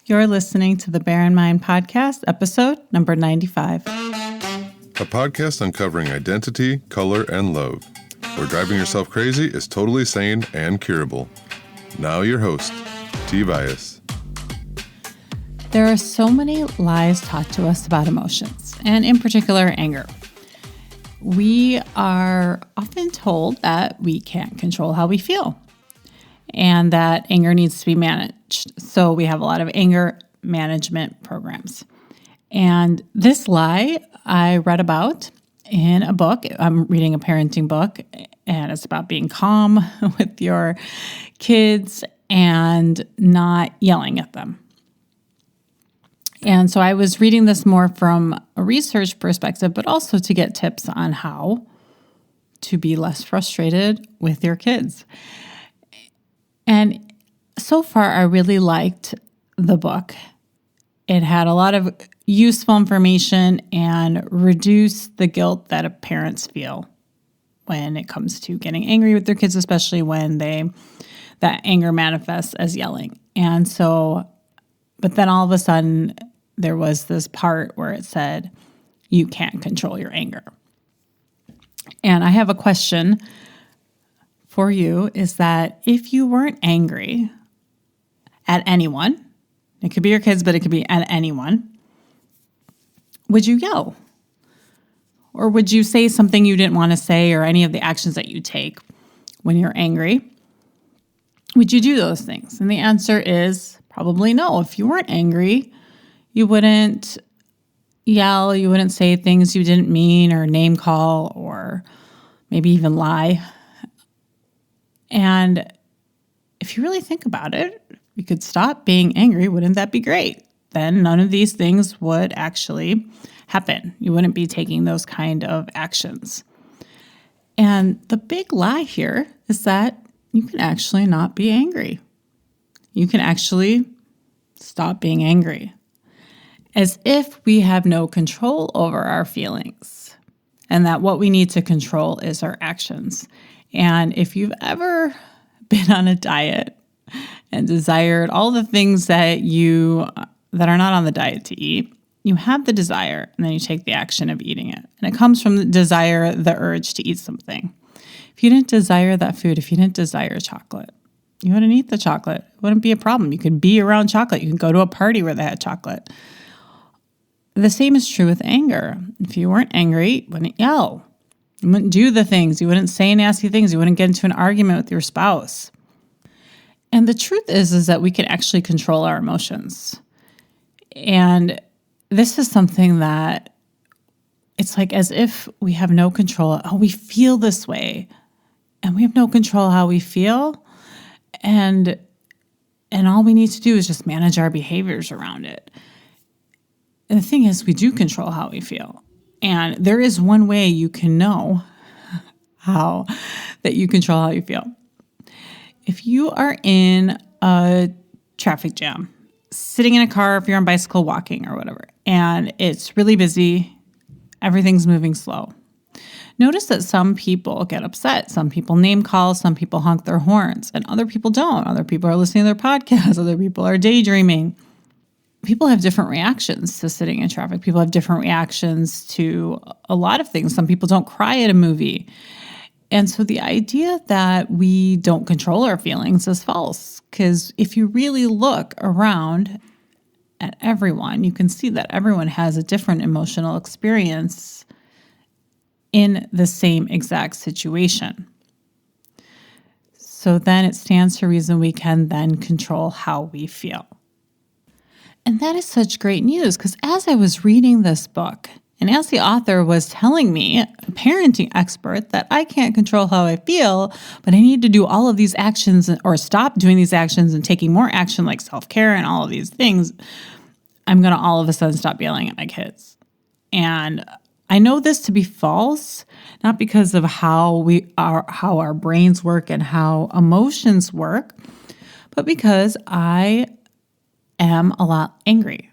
You're listening to the Bear in Mind podcast, episode number 95. A podcast uncovering identity, color, and love, where driving yourself crazy is totally sane and curable. Now your host, T. Bias. There are so many lies taught to us about emotions, and in particular, anger. We are often told that we can't control how we feel and that anger needs to be managed. So we have a lot of anger management programs. And this lie I read about in a book. I'm reading a parenting book, and it's about being calm with your kids and not yelling at them. And so I was reading this more from a research perspective, but also to get tips on how to be less frustrated with your kids. And so far, I really liked the book. It had a lot of useful information and reduced the guilt that parents feel when it comes to getting angry with their kids, especially when that anger manifests as yelling. And so, but then all of a sudden, there was this part where it said, you can't control your anger. And I have a question for you, is that if you weren't angry at anyone, it could be your kids, but it could be at anyone, would you yell? Or would you say something you didn't want to say, or any of the actions that you take when you're angry? Would you do those things? And the answer is probably no. If you weren't angry, you wouldn't yell, you wouldn't say things you didn't mean, or name call, or maybe even lie. And if you really think about it, you could stop being angry. Wouldn't that be great? Then none of these things would actually happen. You wouldn't be taking those kind of actions. And the big lie here is that you can actually not be angry. You can actually stop being angry. As if we have no control over our feelings, and that what we need to control is our actions. And if you've ever been on a diet and desired all the things that are not on the diet to eat, you have the desire, and then you take the action of eating it. And it comes from the desire, the urge to eat something. If you didn't desire that food, if you didn't desire chocolate, you wouldn't eat the chocolate. It wouldn't be a problem. You could be around chocolate. You can go to a party where they had chocolate. The same is true with anger. If you weren't angry, you wouldn't yell. You wouldn't do the things. You wouldn't say nasty things. You wouldn't get into an argument with your spouse. And the truth is that we can actually control our emotions. And this is something that it's like as if we have no control. Oh, we feel this way, and we have no control how we feel. And all we need to do is just manage our behaviors around it. And the thing is, we do control how we feel. And there is one way you can know that you control how you feel. If you are in a traffic jam, sitting in a car, if you're on bicycle, walking or whatever, and it's really busy, everything's moving slow. Notice that some people get upset. Some people name call, some people honk their horns, and other people don't. Other people are listening to their podcasts. Other people are daydreaming. People have different reactions to sitting in traffic. People have different reactions to a lot of things. Some people don't cry at a movie. And so the idea that we don't control our feelings is false, because if you really look around at everyone, you can see that everyone has a different emotional experience in the same exact situation. So then it stands to reason we can then control how we feel. And that is such great news, because as I was reading this book, and as the author was telling me, a parenting expert, that I can't control how I feel, but I need to do all of these actions or stop doing these actions and taking more action like self-care and all of these things, I'm going to all of a sudden stop yelling at my kids. And I know this to be false, not because of how our brains work and how emotions work, but because I am a lot angry.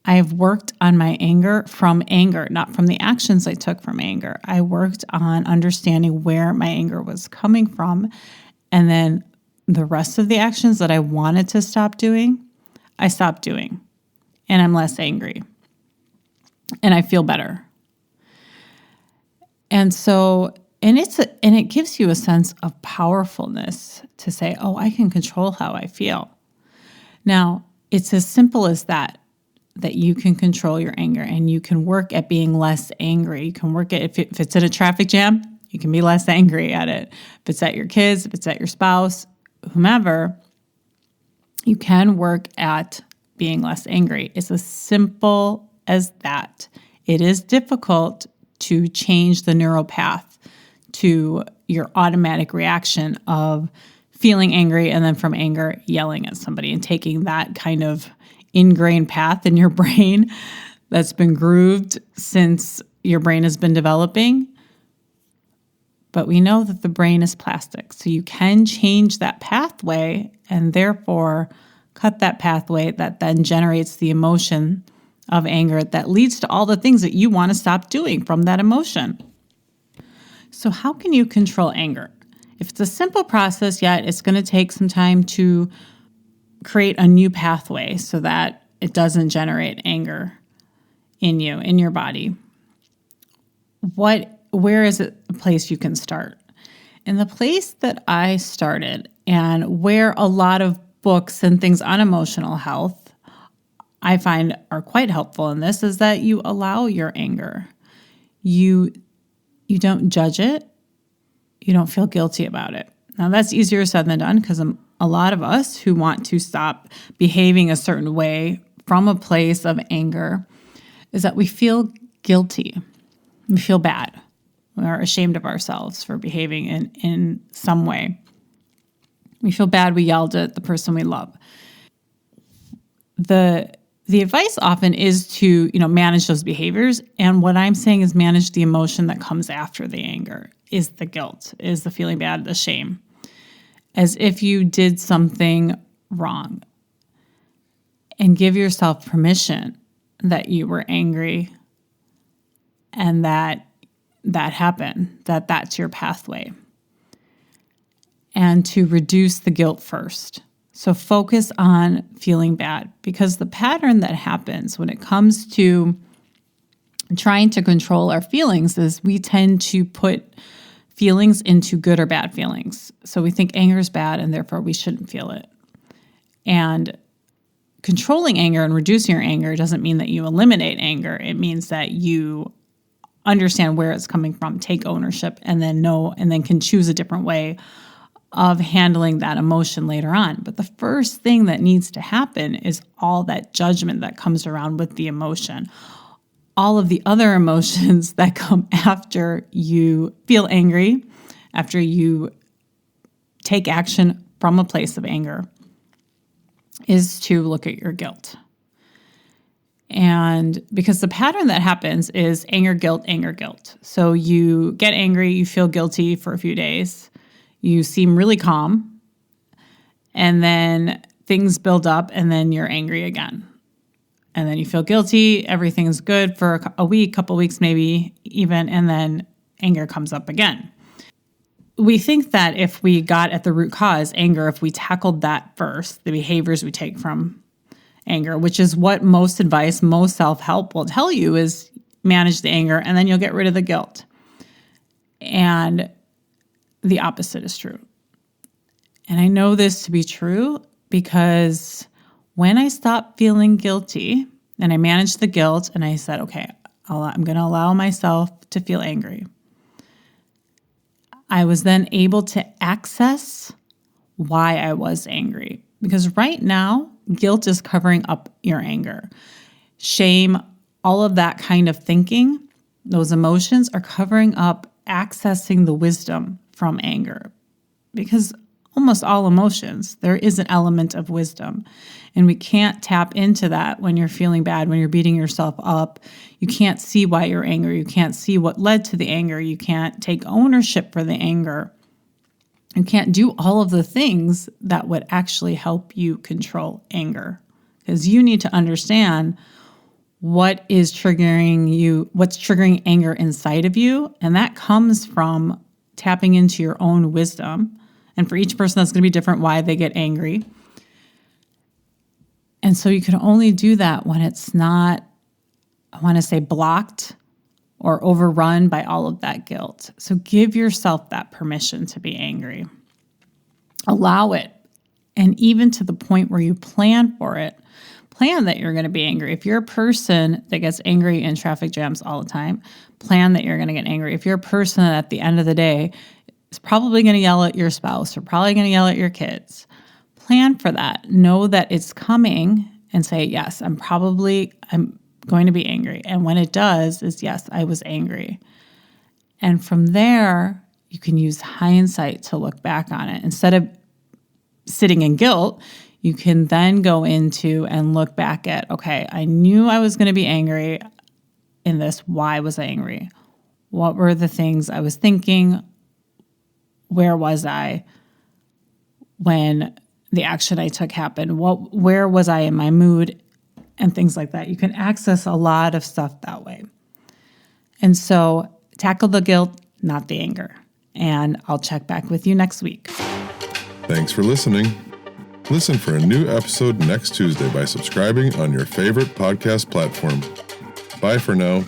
I've worked on my anger from anger, not from the actions I took from anger. I worked on understanding where my anger was coming from. And then the rest of the actions that I wanted to stop doing, I stop doing, and I'm less angry, and I feel better. And so, and it gives you a sense of powerfulness to say, oh, I can control how I feel. Now, it's as simple as that you can control your anger, and you can work at being less angry. You can work at, if it's in a traffic jam, you can be less angry at it. If it's at your kids, if it's at your spouse, whomever, you can work at being less angry. It's as simple as that. It is difficult to change the neural path to your automatic reaction of feeling angry and then from anger yelling at somebody, and taking that kind of ingrained path in your brain that's been grooved since your brain has been developing. But we know that the brain is plastic, so you can change that pathway and therefore cut that pathway that then generates the emotion of anger that leads to all the things that you want to stop doing from that emotion. So how can you control anger? If it's a simple process, yet it's going to take some time to create a new pathway so that it doesn't generate anger in you, in your body. Where is it a place you can start? And the place that I started, and where a lot of books and things on emotional health I find are quite helpful in this, is that you allow your anger. You don't judge it. You don't feel guilty about it. Now, that's easier said than done, because a lot of us who want to stop behaving a certain way from a place of anger is that we feel guilty. We feel bad. We're ashamed of ourselves for behaving in some way. We feel bad we yelled at the person we love. The advice often is to, manage those behaviors. And what I'm saying is manage the emotion that comes after the anger, is the guilt, is the feeling bad, the shame, as if you did something wrong. And give yourself permission that you were angry and that happened, that's your pathway. And to reduce the guilt first. So focus on feeling bad, because the pattern that happens when it comes to trying to control our feelings is we tend to put feelings into good or bad feelings. So we think anger is bad and therefore we shouldn't feel it. And controlling anger and reducing your anger doesn't mean that you eliminate anger. It means that you understand where it's coming from, take ownership, and then can choose a different way of handling that emotion later on. But the first thing that needs to happen is all that judgment that comes around with the emotion. All of the other emotions that come after you feel angry, after you take action from a place of anger, is to look at your guilt. And because the pattern that happens is anger, guilt. So you get angry, you feel guilty for a few days, you seem really calm, and then things build up, and then you're angry again. And then you feel guilty, everything's good for a week, couple weeks maybe even, and then anger comes up again. We think that if we got at the root cause, anger, if we tackled that first, the behaviors we take from anger, which is what most advice, most self-help will tell you, is manage the anger and then you'll get rid of the guilt. And the opposite is true. And I know this to be true because when I stopped feeling guilty and I managed the guilt and I said, okay, I'm going to allow myself to feel angry, I was then able to access why I was angry. Because right now, guilt is covering up your anger. Shame, all of that kind of thinking, those emotions are covering up accessing the wisdom from anger. Because almost all emotions, there is an element of wisdom. And we can't tap into that when you're feeling bad, when you're beating yourself up. You can't see why you're angry. You can't see what led to the anger. You can't take ownership for the anger. You can't do all of the things that would actually help you control anger. Because you need to understand what is triggering you, what's triggering anger inside of you. And that comes from tapping into your own wisdom. And for each person, that's going to be different why they get angry. And so you can only do that when it's not, I want to say, blocked or overrun by all of that guilt. So give yourself that permission to be angry. Allow it. And even to the point where you plan for it, plan that you're going to be angry. If you're a person that gets angry in traffic jams all the time, plan that you're going to get angry. If you're a person that at the end of the day is probably going to yell at your spouse or probably going to yell at your kids, plan for that. Know that it's coming and say, yes, I'm going to be angry. And when it does is, yes, I was angry. And from there, you can use hindsight to look back on it. Instead of sitting in guilt, you can then go into and look back at, okay, I knew I was going to be angry in this. Why was I angry? What were the things I was thinking? Where was I when the action I took happened? Where was I in my mood? And things like that. You can access a lot of stuff that way. And so tackle the guilt, not the anger. And I'll check back with you next week. Thanks for listening. Listen for a new episode next Tuesday by subscribing on your favorite podcast platform. Bye for now.